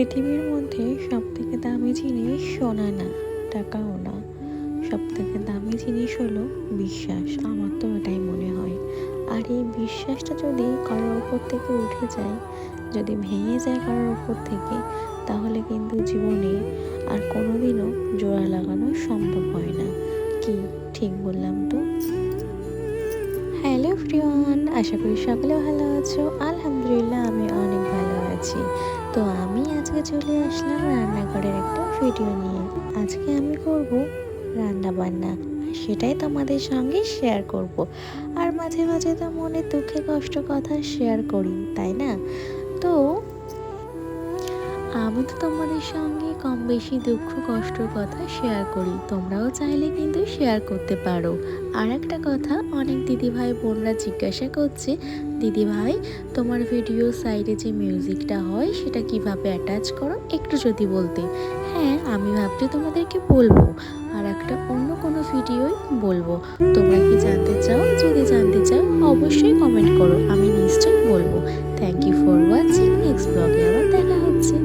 পৃথিবীর মধ্যে সবথেকে দামি জিনিস সোনা না, টাকাও না। সবথেকে দামি জিনিস হলো বিশ্বাস। আমার তো এটাই মনে হয়। আর এই বিশ্বাসটা যদি কারোর ওপর থেকে উঠে যায়, যদি ভেঙে যায় কারোর ওপর থেকে, তাহলে কিন্তু জীবনে আর কোনোদিনও জোড়া লাগানো সম্ভব হয় না। কি ঠিক বললাম তো? হ্যালো এভরিওয়ান, আশা করি সকলে ভালো আছো। আলহামদুলিল্লাহ আমি অনেক ভালো আছি। তো আমি আজকে চলে আসলাম রান্নাঘরের একটা ভিডিও নিয়ে। আজকে আমি করব রান্না বান্না, আর সেটাই তোমাদের সঙ্গে শেয়ার করব। আর মাঝে মাঝে তো মনে দুঃখে কষ্ট কথা শেয়ার করি, তাই না? তো আমি তো তোমাদের সঙ্গে কম বেশি দুঃখ কষ্টর কথা শেয়ার করি, তোমরাও চাইলে কিন্তু শেয়ার করতে পারো। আর একটা কথা, অনেক দিদিভাই বোনরা জিজ্ঞাসা করছে, দিদিভাই তোমার ভিডিও সাইডে যে মিউজিকটা হয় সেটা কিভাবে অ্যাটাচ করো, একটু যদি বলতে। হ্যাঁ, আমি ভাবছি তোমাদেরকে বলবো, আর একটা অন্য কোনো ভিডিওই বলবো। তোমরা কি জানতে চাও? যদি জানতে চাও অবশ্যই কমেন্ট করো, আমি